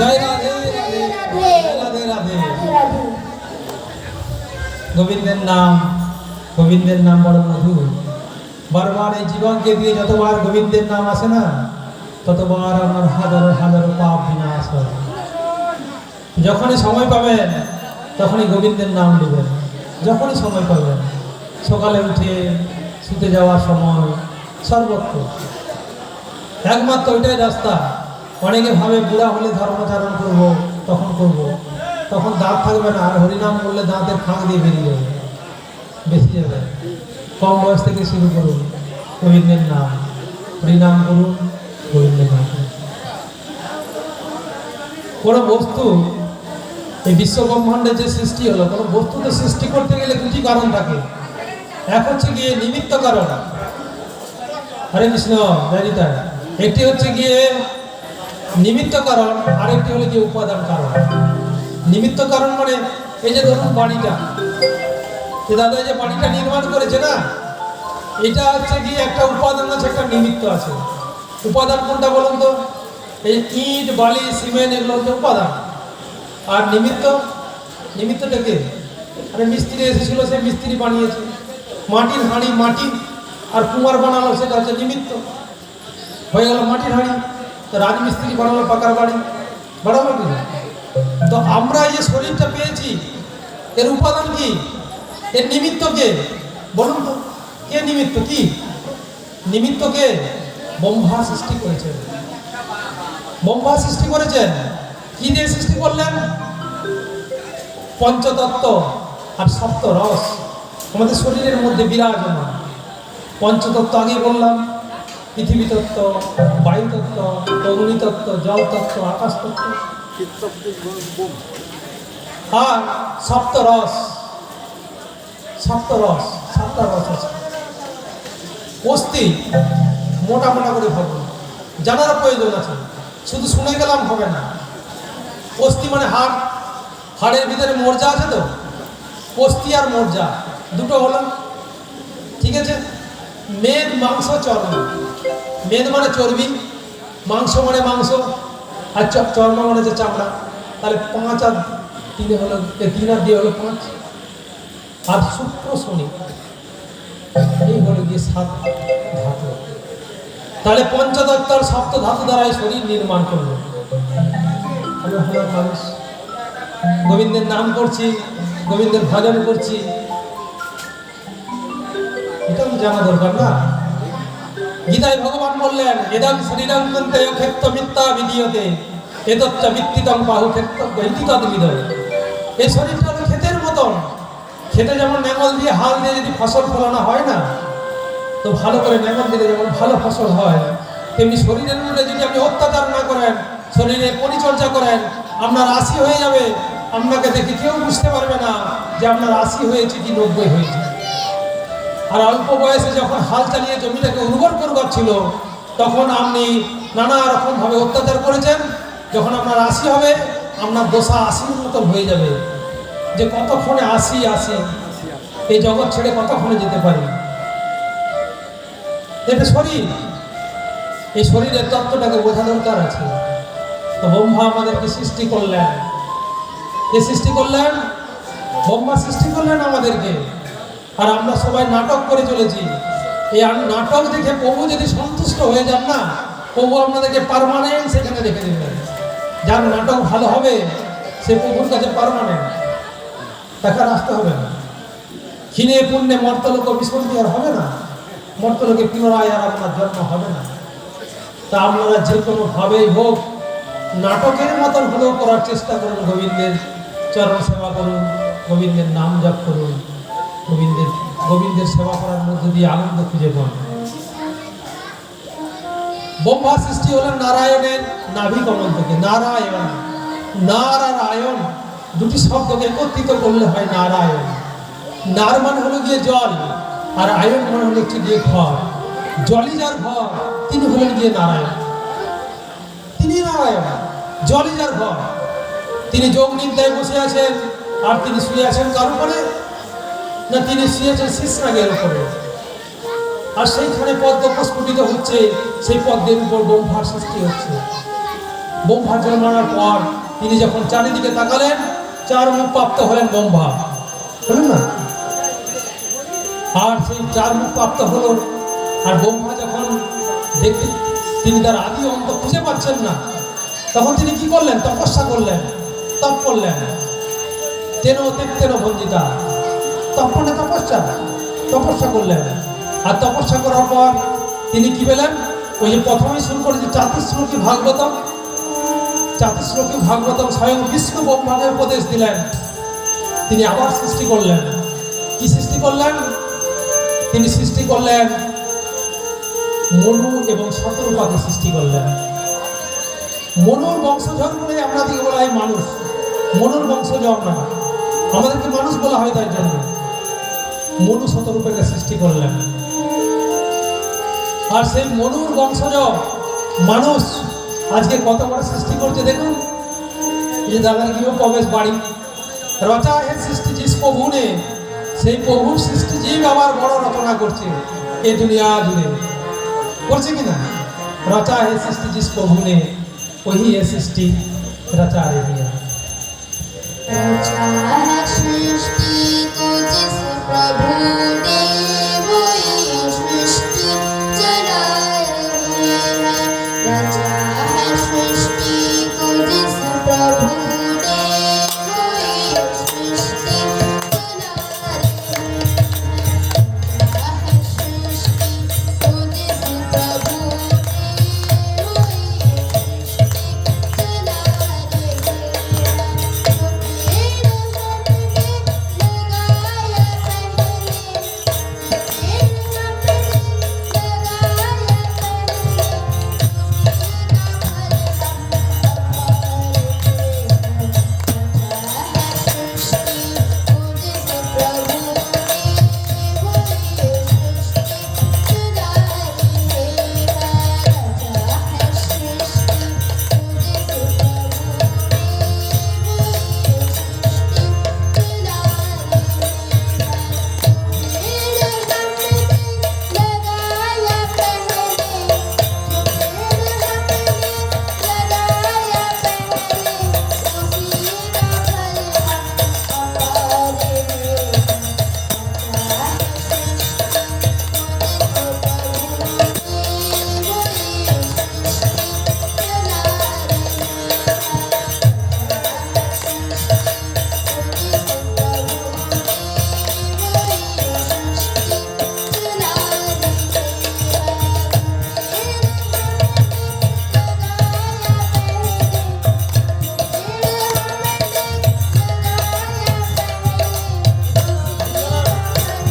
জয় রাধে রাধে রাধে রাধে। গোবিন্দের নাম বড় মধুর। বারবার এই জীবনকে দিয়ে যতবার গোবিন্দের নাম আসে না, ততবার আমার হাজারো হাজারো পাপ বিনাশ হয়। যখনই সময় পাবেন তখনই গোবিন্দের নাম নেবেন। যখনই সময় পাবেন, সকালে উঠে শুতে যাওয়ার সময়, সর্বত্র একমাত্র ওইটাই রাস্তা। অনেকে ভাবে বুড়া হলে ধর্মাচরণ করব, তখন করব, তখন দাঁত থাকবে না, আর হরিনাম করলে দাঁতের ফাঁক দিয়ে বেরিয়ে যাবে, বেশি যাবে। কম বয়স থেকে শুরু করুন গোবিন্দের নাম, হরিনাম করুন, গোবিন্দের নাম করুন। কোনো বস্তু, এই বিশ্ব ব্রহ্মাণ্ডের যে সৃষ্টি হলো, কোনো বস্তুতে সৃষ্টি করতে গেলে দুটি কারণ থাকে। এক হচ্ছে গিয়ে নিমিত্ত কারণ, হরে কৃষ্ণ জানিতা। একটি হচ্ছে গিয়ে নিমিত্ত কারণ, আরেকটি হলো গিয়ে উপাদান কারণ। নিমিত্ত কারণ মানে এই যে ধরুন বাড়িটা, দাদা যে বাড়িটা নির্মাণ করেছে না, এটা হচ্ছে গিয়ে একটা উপাদান আছে, একটা নিমিত্ত আছে। উপাদান কোনটা বলুন তো? এই ইট, বালি, সিমেন্ট, এগুলো হচ্ছে উপাদান। আর নিমিত্তটাকে, আরে মিস্ত্রি এসেছিল, সে মিস্ত্রি বানিয়েছে। মাটির হাঁড়ি, মাটি আর কুমার বানালো, সেটা হচ্ছে নিমিত্ত। হয়ে গেল মাটির হাঁড়ি। রাজমিস্ত্রি বানালো পাকার বাড়ি, বানালো কি? তো আমরা এই যে শরীরটা পেয়েছি, এর উপাদান কি? এর নিমিত্ত কে বলুন তো? কে নিমিত্ত? কি নিমিত্ত? কে? ব্রহ্মা সৃষ্টি করেছেন। ব্রহ্মা সৃষ্টি করেছেন। কি দিয়ে সৃষ্টি করলেন? পঞ্চতত্ত্ব আর সপ্ত রস আমাদের শরীরের মধ্যে বিরাজমান। পঞ্চতত্ত্ব আগে বললাম, পৃথিবী তত্ত্ব, বায়ু তত্ত্ব, অগ্নি তত্ত্ব, জল তত্ত্ব, আকাশ তত্ত্ব, আর সপ্ত রস। সাতটা রস আছে। অস্থি মোটা মোটা করে ভাবুন, জানার প্রয়োজন আছে, শুধু শুনে গেলাম হবে না। অস্থি মানে হাড়, হাড়ের ভিতরে মর্যা আছে তো, অস্থি আর মর্যা দুটো হলো, ঠিক আছে। মেদ, মাংস, চর্ম। মেদ মানে চর্বি, মাংস মানে মাংস, আর চর্ম মানে হচ্ছে চামড়া। তাহলে 5 আর 3 হলো, 3 আর 2 হলো 5। আর শুক্র, শনি, এই হলো গিয়ে 7 ধাতু। তাহলে পঞ্চতত্ত্ব আর সপ্ত ধাতু দ্বারাই শরীর নির্মাণ করলো। আমরা হলাম মানুষ, গোবিন্দের নাম করছি, গোবিন্দের ভজন করছি, এটা জানা দরকার না? গীতায় ভগবান বললেন, এদং শরীরং কন্তে ক্ষেত্র মিথ্যা বিধীয়তে এতচ্চ বিত্তিতং বাহু ক্ষেত্র ইতি তদ্বিদয়। এই শরীরটা হলো ক্ষেতের মতন। খেতে যেমন নেঙল দিয়ে, হাল দিয়ে যদি ফসল ফলানো হয় না, তো ভালো করে নেঙল দিলে যেমন ভালো ফসল হয়, তেমনি শরীরের মধ্যে যদি আপনি অত্যাচার না করেন, শরীরে পরিচর্যা করেন, আপনার 80 হয়ে যাবে। আপনাকে দেখে কেউ বুঝতে পারবে না যে আপনার 80 হয়েছে কি 90 হয়েছে। আর অল্প বয়সে যখন হাল চালিয়ে জমিটাকে উর্বর করবার ছিল, তখন আপনি নানা রকমভাবে অত্যাচার করেছেন। যখন আপনার 80 হবে, আপনার দশা 80-র মতন হয়ে যাবে, যে কতক্ষণে 80 এই জগৎ ছেড়ে কতক্ষণে যেতে পারি। এটা শরীর, এই শরীরের তত্ত্বটাকে বোঝা দরকার আছে। তো ব্রহ্মা আমাদেরকে সৃষ্টি করলেন। কে সৃষ্টি করলেন? ব্রহ্মা সৃষ্টি করলেন আমাদেরকে। আর আমরা সবাই নাটক করে চলেছি। এই নাটক দেখে প্রভু যদি সন্তুষ্ট হয়ে যান না, প্রভু আপনাদেরকে পার্মানেন্ট সেখানে রেখে দেবেন। যার নাটক ভালো হবে, সে প্রভুর কাছে পার্মানেন্ট, তাকে আর আসতে হবে না। ক্ষীণে পুণ্যে মর্তলোক বিসন্ধি আর হবে না, মর্তলোকে পুনরায় আর আপনার জন্ম হবে না। তা আপনারা যে কোনো ভাবেই হোক, নাটকের মতন হলেও করার চেষ্টা করুন। গোবিন্দের চরণ সেবা করুন, গোবিন্দের নাম জপ করুন, গোবিন্দের সেবা করার মধ্যে দিয়ে আনন্দ খুঁজে পান। ব্রহ্মা সৃষ্টি হলেন নারায়ণের নাভি কমল থেকে। নারায়ণ, নার আর আয়ন দুটি শব্দকে একত্রিত করলে হয় নারায়ণ। নার মানে হলো গিয়ে জল, আর আয়ন মানে হলো হচ্ছে গিয়ে ঘর। জলই যার ঘর, তিনি হলেন গিয়ে নারায়ণ। তিনি নারায়ণ, জলই যার ঘর। তিনি যোগ নিদ্রায় বসে আছেন, আর তিনি শুয়ে আছেন কার উপরে? না, তিনি শুয়েছেন শীর্ষনাগের উপরে। আর সেইখানে পদ্ম প্রস্ফুটিত হচ্ছে, সেই পদ্মের উপর ব্রহ্মার সৃষ্টি হচ্ছে। ব্রহ্মার জন্মানোর পর তিনি যখন চারিদিকে তাকালেন, 4 মুখ প্রাপ্ত হলেন ব্রহ্মা, বলুন না। আর সেই 4 মুখ প্রাপ্ত হলো। আর ব্রহ্মা যখন দেখতে তিনি তার আদি অন্ত খুঁজে পাচ্ছেন না, তখন তিনি কি করলেন? তপস্যা করলেন, তপ করলেন। তেন তেন ভঞ্জিতা, তপ মানে তপস্যা করলেন। আর তপস্যা করার পর তিনি কি পেলেন? ওই যে প্রথমেই শুরু করে যে 34 শ্লোকী ভাগবতম স্বয়ং বিষ্ণু ব্রহ্মাকে উপদেশ দিলেন। তিনি আবার সৃষ্টি করলেন। কি সৃষ্টি করলেন? তিনি সৃষ্টি করলেন মনু এবং শতরূপাকে সৃষ্টি করলেন। মনুর বংশধর বলে আমরা দিকে বলা হয় মানুষ, মনুর বংশধর না, আমাদেরকে মানুষ বলা হয়। তাই জন্য মনু শতরূপাকে সৃষ্টি করলেন। আর সেই মনুর বংশজ মানুষ আজকে কত বড় সৃষ্টি করছে দেখুন। এই যে দাদার গৃহ প্রবেশ বাড়ি, রচা হে সৃষ্টি জিস প্রভু নে, সেই প্রভুর সৃষ্টি জীব আবার বড় রচনা করছে এই দুনিয়া জুড়ে, করছে কিনা? रचा है सृष्टि जिस प्रभु ने, वही है सृष्टि रचा रही है। रचा है सृष्टि को जिस प्रभु ने, वही सृष्टि चला रही है। रचा है सृष्टि को जिस प्रभु ने, वही सृष्टि चला रही है।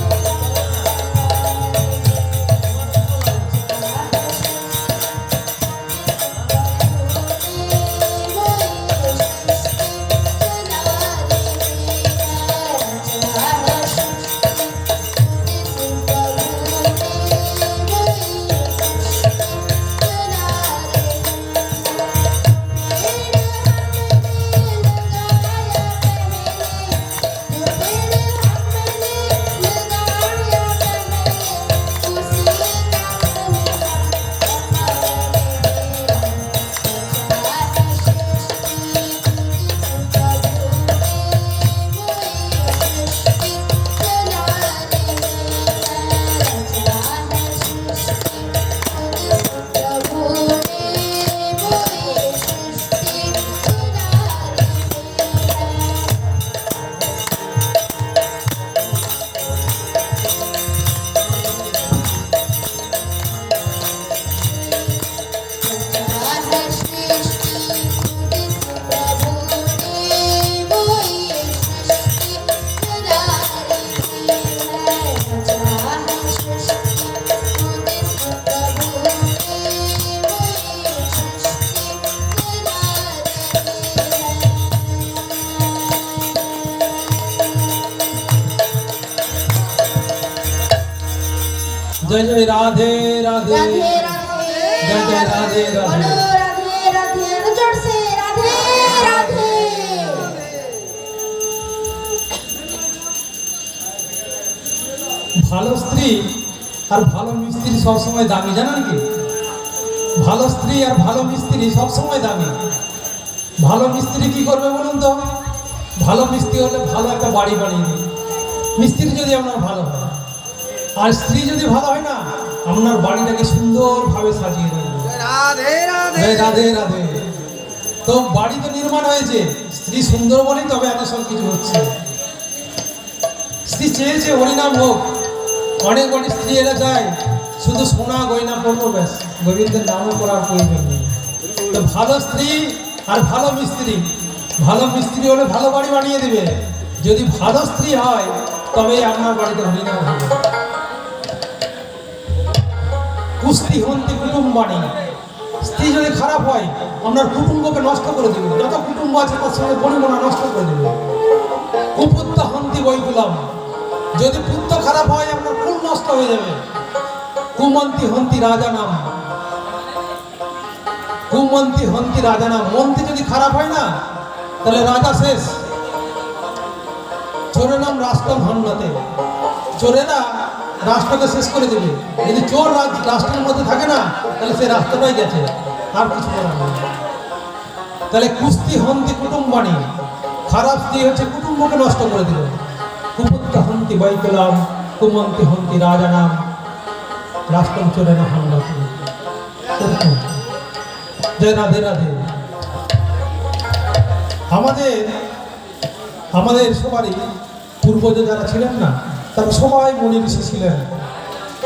रचा है सृष्टि को जिस प्रभु जय जय राधे राधे राधे जय जय राधे राधे बोलो राधे राधे जोर से राधे राधे। ভালো স্ত্রী আর ভালো মিস্ত্রি সবসময় দামি, জানেন কি? ভালো স্ত্রী আর ভালো মিস্ত্রি সবসময় দামি। ভালো মিস্ত্রি কি করবে বলুন তো? ভালো মিস্ত্রি হলে ভালো একটা বাড়ি বানিয়ে দেবে, মিস্ত্রি যদি আপনার ভালো হয়। আর স্ত্রী যদি ভালো হয় না, আপনার বাড়িটাকে সুন্দরভাবে সাজিয়ে দেবে। রাধে রাধে রাধে রাধে। তো বাড়ি তো নির্মাণ হয়েছে, স্ত্রী সুন্দর বলেই তবে এত সব কিছু হচ্ছে। স্ত্রী চেয়েছে হরিনাম হোক, অনেক অনেক স্ত্রী এরা চায় শুধু সোনা গয়না পড়বো, ব্যাস গোবিন্দের নামও করার প্রয়োজন নেই। তো ভালো স্ত্রী আর ভালো মিস্ত্রি, ভালো মিস্ত্রি হলে ভালো বাড়ি বানিয়ে দেবে। যদি ভালো স্ত্রী হয় তবে আপনার বাড়িতে হরিনাম হবে। কুস্তি হন্তি কুটুম্বাণী, স্ত্রী যদি খারাপ হয় আপনার কুটুম্বকে নষ্ট করে দেবে, যত কুটুম্ব আছে তার সঙ্গে পরিমাণা নষ্ট করে দেবে। কুপুত্র হন্তি বৈকুলাম, যদি পুত্র খারাপ হয় আপনার কুল নষ্ট হয়ে যাবে। কুমন্তি হন্তি রাজা নাম, কুমন্তি হন্তি রাজা নাম, মন্ত্রী যদি খারাপ হয় না তাহলে রাজা শেষ। চোরের নাম রাষ্ট্রম হন্যতে, চোরেরা রাষ্ট্রকে শেষ করে দেবে। যদি চোর রাষ্ট্রের মধ্যে থাকে না তাহলে সে রাষ্ট্রটাই গেছে, আর কিছু করার নেই। তাহলে কুস্তি হন্তি কুটুম্বাণী, খারাপ স্ত্রী হচ্ছে কুটুম্বকে নষ্ট করে দিল। কুপুত্র হন্তি বৈকুলাম, কুমন্তি হন্তি রাজা নাম, রাষ্ট্রম চোরে না হন্যতে। জয় রাধে রাধে। আমাদের সবারই পূর্বজ যারা ছিলেন না, তারা সবাই মুনি ঋষি ছিলেন,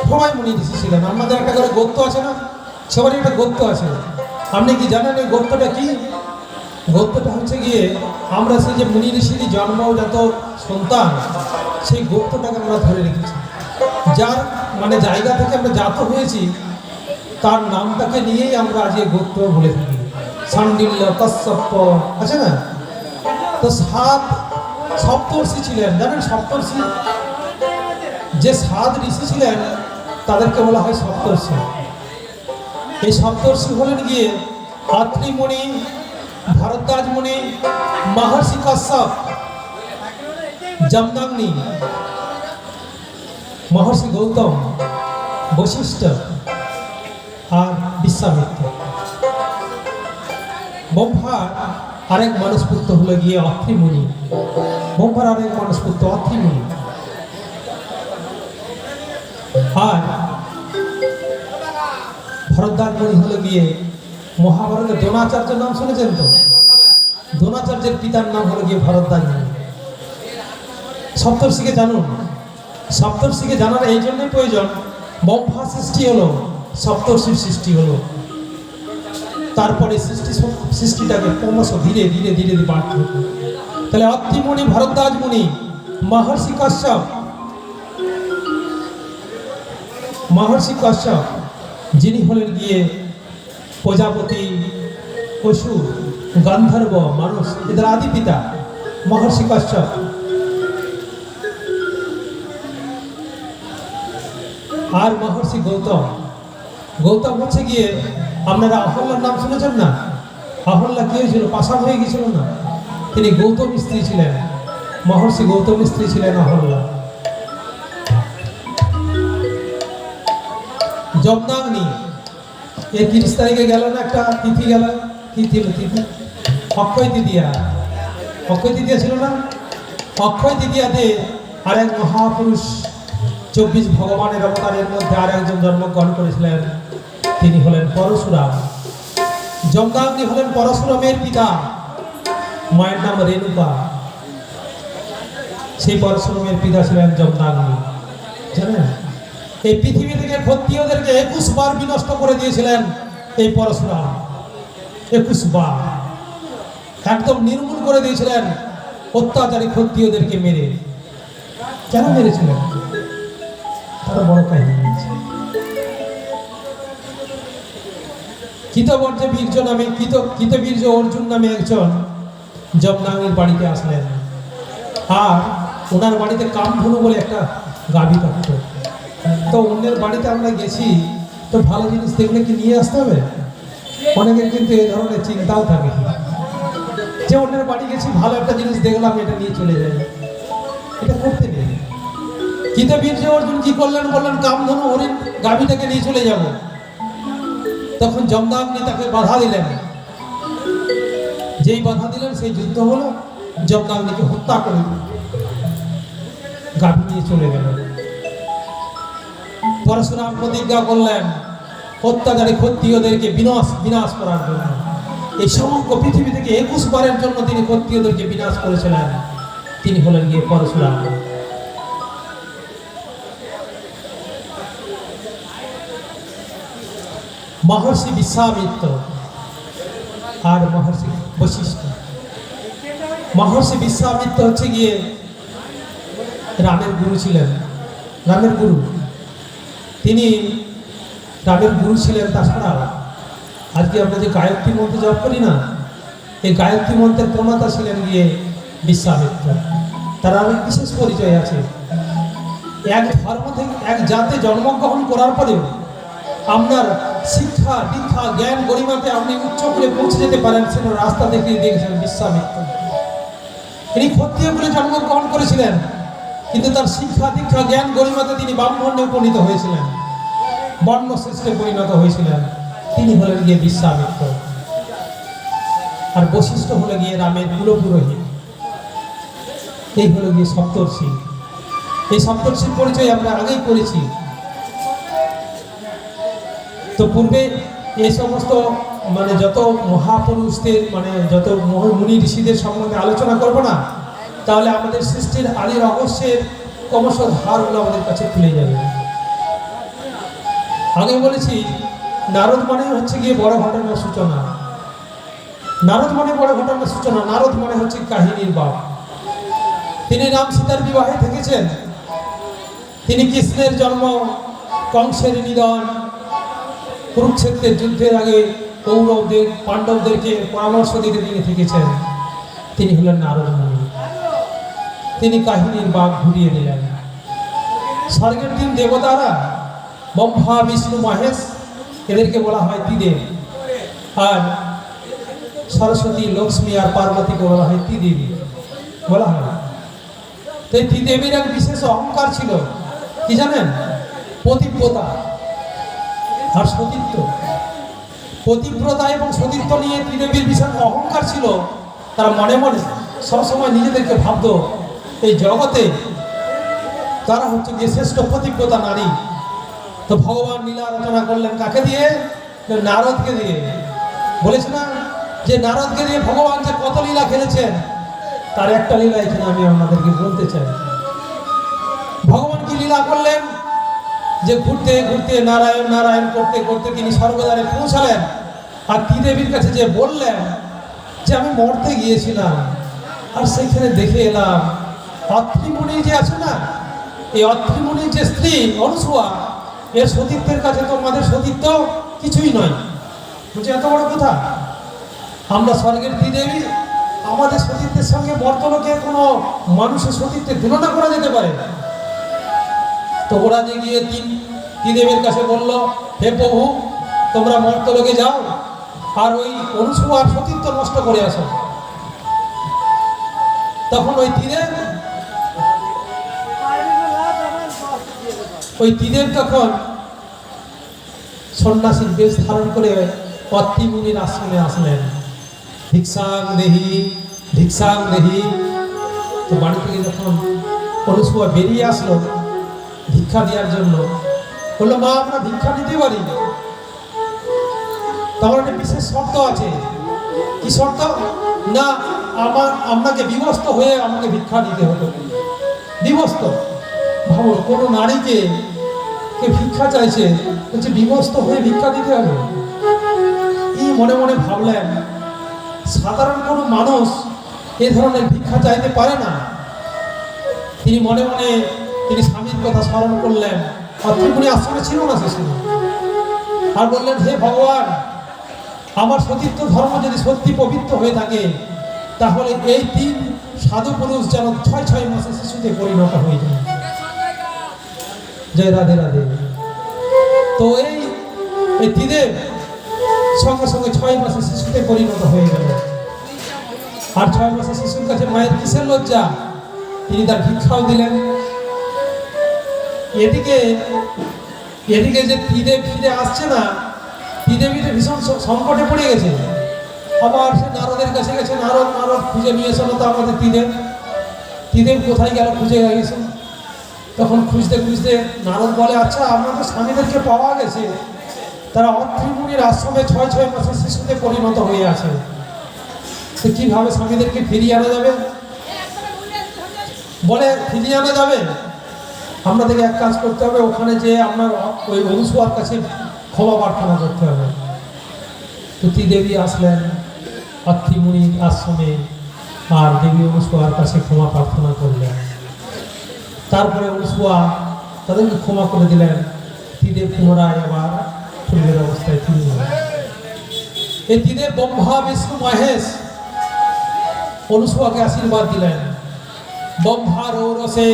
সবাই মুনি ঋষি ছিলেন। আমাদের একটা করে গোত্র আছে না, সবারই একটা গোত্র আছে। আপনি কি জানেন এই গোত্রটা কি? গোত্রটা হচ্ছে গিয়ে আমরা সেই যে মুনি ঋষির জন্মজাত সন্তান, সেই গোত্রটাকে আমরা ধরে রেখেছি। যার মানে জায়গা থেকে আমরা জাত হয়েছি তার নামটাকে নিয়েই আমরা আজ এই গোত্র বলে থাকি। সান্ডিল্য কশ্যপ আছে না? তো সপ্তর্ষি ছিলেন, জানেন সপ্তর্ষি? যে 7 ঋষি ছিলেন তাদেরকে বলা হয় সপ্তর্ষি। এই সপ্তর্ষি হলেন গিয়ে অত্রি মুনি, ভরদ্বাজ মুনি, মহর্ষি কশ্যপ, জমদগ্নি, মহর্ষি গৌতম, বশিষ্ঠ আর বিশ্বামিত্র। ব্রহ্মার আরেক মানসপুত্র হলো গিয়ে অত্রি মুনি, ব্রহ্মার আরেক মানসপুত্র অত্রি মুনি। আর ভরদ্বাজ মুনি হলো গিয়ে মহাভারতের দ্রোণাচার্যের নাম শুনেছেন তো? দ্রোণাচার্যের পিতার নাম হলো গিয়ে ভরদ্বাজ মুনি। সপ্তর্ষিকে জানুন, সপ্তর্ষিকে জানার এই জন্যই প্রয়োজন, ব্রহ্মা সৃষ্টি হলো, সপ্তর্ষির সৃষ্টি হলো, তারপরে সৃষ্টিটাকে ক্রমশ ধীরে ধীরে ধীরে ধীরে বাড়তে হতো। তাহলে অত্রি মুনি, ভরদ্বাজ মুনি, মহর্ষি কশ্যপ, মহর্ষি কশ্যপ যিনি হলেন গিয়ে প্রজাপতি, পশু, গান্ধর্ব, মানুষ এদের আদি পিতা মহর্ষি কশ্যপ। আর মহর্ষি গৌতম, গৌতম হচ্ছে গিয়ে আপনারা অহল্যার নাম শুনেছেন না? অহল্যা কি হয়েছিল? পাষাণ হয়ে গেছিল না? তিনি গৌতম স্ত্রী ছিলেন, মহর্ষি গৌতম স্ত্রী ছিলেন অহল্যা। জমদগ্নি, এই 30 তারিখে গেল না একটা তিথি গেল, কি ছিল তিথি? অক্ষয় তৃতীয়া। অক্ষয় তৃতীয়া ছিল না? অক্ষয় তৃতীয়াতে আরেক মহাপুরুষ 24 ভগবানের অবতারের মধ্যে আর একজন জন্মগ্রহণ করেছিলেন, তিনি হলেন পরশুরাম। জমদগ্নি হলেন পরশুরামের পিতা, মায়ের নাম রেণুকা। সেই পরশুরামের পিতা ছিলেন জমদগ্নি, জানেন? এই পৃথিবী থেকে ক্ষত্রিয়দেরকে 21 বার বিনষ্ট করে দিয়েছিলেন এই পরশুরাম। 21 বার একদম নির্মূল করে দিয়েছিলেন অত্যাচারী ক্ষত্রিয়দেরকে মেরে। কেন মেরেছিলেন? তারা বড় কাহিনী আছে। কৃতবর্জ বীর্য নামে কৃতবীর্য অর্জুন নামে একজন জমদগ্নির বাড়িতে আসলেন, আর ওনার বাড়িতে কামধনু বলে একটা গাভী থাকত। তো অন্যের বাড়িতে আমরা গেছি, তো ভালো জিনিস দেখলে কি নিয়ে আসতে হবে? অনেকের কিন্তু এই ধরনের চিন্তাও থাকে যে অন্যের বাড়ি গেছি, ভালো একটা জিনিস দেখলাম, এটা নিয়ে চলে যাই। এটা করতে নেই। কৃতবীর্য অর্জুন কি করলেন? বললেন কামধনু হরিণ গাভীটাকে নিয়ে চলে যাব। তখন যমদাগ্নি তাকে বাধা দিলেন। যেই বাধা দিলেন সেই যুদ্ধ হলো, যমদাগ্নিকে হত্যা করে গাভী নিয়ে চলে গেলেন। পরশুরাম প্রতিজ্ঞা করলেন অত্যাচারী ক্ষত্রিয়দেরকে বিনাশ করার জন্য। এই সমগ্র পৃথিবী থেকে 21 বারের জন্য তিনি ক্ষত্রিয়দেরকে বিনাশ করেছিলেন। তিনি হলেন গিয়ে পরশুরাম। মহর্ষি বিশ্বামিত্র আর মহর্ষি বশিষ্ঠ। মহর্ষি বিশ্বামিত্র হচ্ছে গিয়ে রামের গুরু ছিলেন, রামের গুরু। তিনি রামের গুরু ছিলেন। তাছাড়া আজকে আমরা যে গায়ত্রী মন্ত্র জপ করি না, এই গায়ত্রী মন্ত্রের প্রণেতা ছিলেন গিয়ে বিশ্বামিত্র। তার অনেক বিশেষ পরিচয় আছে। এক ধর্ম থেকে এক জাতে জন্মগ্রহণ করার পরেও আপনার শিক্ষা দীক্ষা জ্ঞান গরিমাতে আপনি উচ্চ করে পৌঁছে যেতে পারেন, সেটা রাস্তা দেখিয়ে দিয়েছেন বিশ্বামিত্র। তিনি ক্ষত্রিয় বলে জন্মগ্রহণ করেছিলেন, কিন্তু তার শিক্ষা দীক্ষা জ্ঞান গরিমাতে তিনি ব্রাহ্মণ্যে উপনীত হয়েছিলেন, বর্ণশ্রেষ্ঠে পরিণত হয়েছিলেন। তিনি হলেন গিয়ে বিশ্বামিত্র। আর বশিষ্ঠ হলে গিয়ে রামের কুলপুরোহিত। এই হলো গিয়ে সপ্তর্ষি। এই সপ্তর্ষির পরিচয় আমরা আগেই করেছি। তো পূর্বে এই সমস্ত মানে যত মহাপুরুষদের মানে যত মুনি ঋষিদের সম্বন্ধে আলোচনা করব না, তাহলে আমাদের সৃষ্টির আদি রহস্যের ক্রমশ ধারগুলো আমাদের কাছে খুলে যাবে। আগে বলেছি নারদ মানে হচ্ছে গিয়ে বড় ঘটনার সূচনা। নারদ মানে বড় ঘটনার সূচনা। নারদ মানে হচ্ছে কাহিনীর বাপ। তিনি রাম সীতার বিবাহে থেকেছেন। তিনি কৃষ্ণের জন্ম, কংসের নিধন, কুরুক্ষেত্রের যুদ্ধের আগে কৌরবদের পাণ্ডবদেরকে পরামর্শ দিতে তিনি থেকেছেন। তিনি হলেন নারদ মুনি। তিনি কাহিনীর বাঁক ঘুরিয়ে দিলেন। স্বর্গের 3 দেবতারা ব্রহ্মা বিষ্ণু মহেশ, এদেরকে বলা হয় ত্রিদেব। আর সরস্বতী লক্ষ্মী আর পার্বতীকে বলা হয় ত্রিদেবী বলা হয়। তো এই ত্রিদেবীর এক বিশেষ অহংকার ছিল, কি জানেন? পতিব্রতা আর সতীত্ব। পতিব্রতা এবং সতীত্ব নিয়ে ত্রিদেবীর বিশাল অহংকার ছিল। তারা মনে মনে সবসময় নিজেদেরকে ভাবত এই জগতে তারা হচ্ছে গিয়ে শ্রেষ্ঠ পতিব্রতা নারী। তো ভগবান লীলা রচনা করলেন কাকে দিয়ে? নারদকে দিয়ে। বলেছে না যে নারদকে দিয়ে ভগবান যে কত লীলা খেলেছেন, তার একটা লীলা এখানে আমি আপনাদেরকে বলতে চাই। ভগবান কি লীলা করলেন? যে ঘুরতে ঘুরতে নারায়ণ নারায়ণ করতে করতে তিনি স্বর্গদ্বারে পৌঁছালেন। আর ত্রিদেবীর কাছে যে বললেন যে আমি মরতে গিয়েছিলাম, আর সেখানে দেখে এলাম অত্রিমুনি যে আছে না, এই অত্রিমুনির যে স্ত্রী অনুসুয়া, এর সতীত্বের কাছে তোমাদের সতীত্ব কিছুই নয়। বুঝছে এত বড় কথা? আমরা স্বর্গের ত্রিদেবী, আমাদের সতীত্বের সঙ্গে মর্তলোকে কোনো মানুষের সতীত্বের তুলনা করা যেতে পারে? তো ওরা যে গিয়ে ত্রিদেবীর কাছে বলল, হে প্রভু, তোমরা মর্তলোকে যাও আর ওই অনুসুয়ার সতীত্ব নষ্ট করে আসো। তখন ওই ত্রিদেব তখন সন্ন্যাসীর বেশ ধারণ করে অত্রিমুনির আশ্রমে আসলেন। ভিক্ষাং দেহি ভিক্ষাং দেহি। তো বাড়ি থেকে যখন অনুসুয়া বেরিয়ে আসলো ভিক্ষা দেওয়ার জন্য, বললো মা আমরা ভিক্ষা দিতে পারি। তার একটা বিশেষ শর্ত আছে। কি শর্ত? না আপনাকে বিবস্ত হয়ে আমাকে ভিক্ষা দিতে হতো। বিবস্ত ভাবো, কোনো নারীকে ভিক্ষা চাইছে, বলছে বিবস্ত হয়ে ভিক্ষা দিতে হবে। এই মনে মনে ভাবলেন সাধারণ কোনো মানুষ এ ধরনের ভিক্ষা চাইতে পারে না। তিনি মনে মনে তিনি স্বামীর কথা স্মরণ করলেন। অত্রিমুনি আশ্রমে ছিল না সে সময়। আর বললেন, হে ভগবান, আমার সতীত্ব ধর্ম যদি সত্যি পবিত্র হয়ে থাকে, তাহলে এই 3 সাধু পুরুষ যেন 6 মাসে শিশুতে পরিণত হয়ে যায়। জয় রাধে রাধে। তো এই ত্রিদেব সঙ্গে সঙ্গে 6 মাসে শিশুতে পরিণত হয়ে গেল। আর 6 মাসে শিশুর কাছে মায়ের কিসের লজ্জা? তিনি তার ভিক্ষাও দিলেন। এদিকে যে ত্রিদেব ফিরে আসছে না, ত্রিদেবীতে ভীষণ সংকটে পড়ে গেছে। আবার সে নারদের কাছে গেছে, নারদ খুঁজে নিয়ে এসে তো আমাদের ত্রিদেব কোথায় গেল খুঁজে গেছে। তখন খুঁজতে খুঁজতে নারদ বলে, আচ্ছা আমাদের স্বামীদেরকে পাওয়া গেছে, তারা অত্রি মুনির আশ্রমে 6 মাসের শিশুতে পরিণত হয়ে আছে। তো কিভাবে স্বামীদেরকে ফিরিয়ে আনা যাবে? বলে ফিরিয়ে আনা যাবে, আপনাদেরকে এক কাজ করতে হবে, ওখানে যে আপনার ওই অনুসুয়ার কাছে ক্ষমা প্রার্থনা করতে হবে। তো ত্রিদেবী আসলেন অত্রি মুনির আশ্রমে, আর দেবী অনুসুয়ার কাছে ক্ষমা প্রার্থনা করলেন। তারপরে অনুসুয়া তাদেরকে ক্ষমা করে দিলেন। ত্রিদেব পুনরায় আবার পূর্বের অবস্থায় ফিরে গেলেন। এই ত্রিদেব ব্রহ্মা বিষ্ণু মহেশ অনুসুয়াকে আশীর্বাদ দিলেন। ব্রহ্মার ঔরসে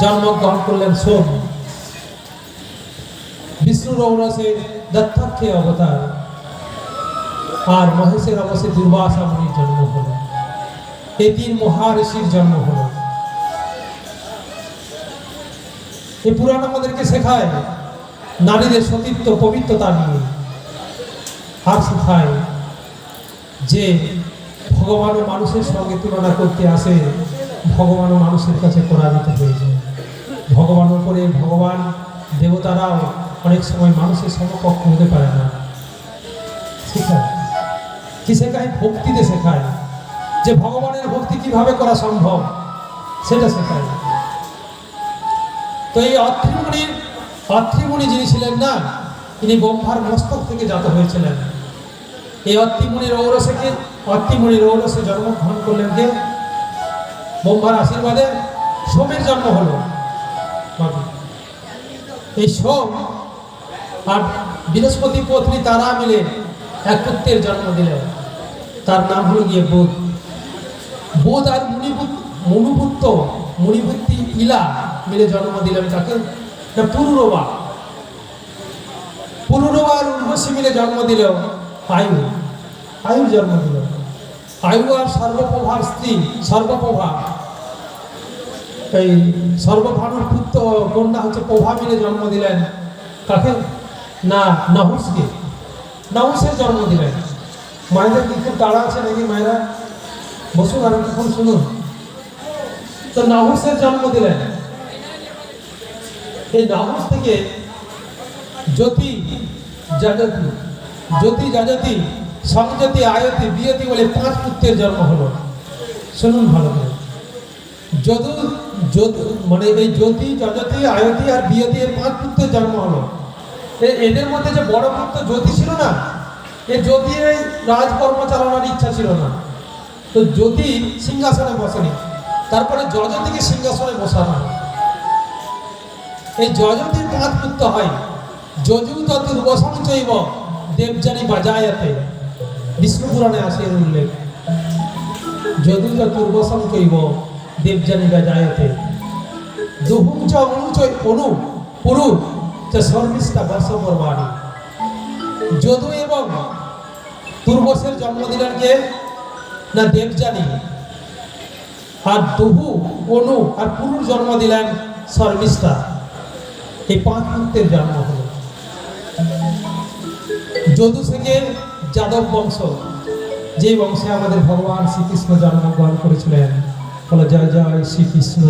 জন্মগ্রহণ করলেন সোম, বিষ্ণুর ঔরসে দত্তাত্রেয় অবতার, আর মহেশের অবশ্যে দুর্বাসা মুনির জন্ম হলো। এই 3 মহাঋষির জন্ম হলো। এই পুরাণ আমাদেরকে শেখায় নারীদের সতীত্ব পবিত্রতা নিয়ে, আর শেখায় যে ভগবান ও মানুষের সঙ্গে তুলনা করতে আসে, ভগবান ও মানুষের কাছে পরাজিত হয়ে যায়। ভগবান উপরে ভগবান দেবতারাও অনেক সময় মানুষের সমকক্ষ হতে পারে না। শেখায় কি? শেখায় ভক্তিতে শেখায়, যে ভগবানের ভক্তি কিভাবে করা সম্ভব সেটা শেখায়। তো এই অত্রি মুনি যিনি ছিলেন না, তিনি ব্রহ্মার মস্তক থেকে জাত হয়েছিলেন। এই অত্রি মুনির ঔরসে জন্মগ্রহণ করলেন কে? ব্রহ্মার আশীর্বাদে সোমের জন্ম হলো। এই সোম আর বৃহস্পতি পত্নী তারা মিলে এক পুত্রের জন্ম দিলেন, তার নাম হলো গিয়ে বুধ। বুধ আর মুনিপুত্র ইলা মিলে জন্ম দিলেন তাকে পুরুরবা। আর উর্বশী মিলে জন্ম দিল আয়ু জন্ম দিল। আয়ু আর সর্বপ্রভার স্ত্রী সর্বপ্রভা, এই সর্বভানুর পুত্র কন্যা হচ্ছে প্রভা মিলে জন্ম দিলেন কাকে? না, নাহুসকে। নাহুসের জন্ম দিলেন। মায়েদের কি খুব তাড়া আছে নাকি? মায়েরা বসুন আর এখন শুনুন। তো নাহুসের জন্ম দিলেন। এই নাহুস থেকে জ্যোতি যাজতি সংযতি আয়তি বিয়তি বলে 5 পুত্রের জন্ম হলো। শুনুন ভালো করে। মানে এই জ্যোতি যজতি আয়তি আর বিয়তি এর 5 পুত্রের জন্ম হলো। এদের মধ্যে যে বড় পুত্র জ্যোতি ছিল না, এই জ্যোতির রাজকর্ম চালানোর ইচ্ছা ছিল না। তো জ্যোতি সিংহাসনে বসেনি, তারপরে যজতিকে সিংহাসনে বসানো। এই যজতির 5 পুত্র হয়। যজু ততুর্বসং চৈব দেবযানী বাজায়তে, বিষ্ণু পুরাণে আসে এর উল্লেখ। যদু চতুর্বসং চৈব দেবযানী বাজায়তে দুহুম চ অনু পুরু চ শর্মিষ্ঠা বর্ষপর্বাণী। যদু এবং তুর্বসের জন্ম দিলেন কে? না দেবযানী। আর দুহু অনু আর পুরুর জন্ম দিলেন শর্মিষ্ঠা। এই 5 পুত্রের জন্ম হলো। যদু থেকে যাদব বংশ, যে বংশে আমাদের ভগবান শ্রীকৃষ্ণ জন্মগ্রহণ করেছিলেন। বলে জয় জয় শ্রীকৃষ্ণ,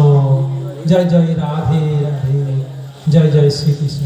জয় জয় রাধে রাধে, জয় জয় শ্রীকৃষ্ণ।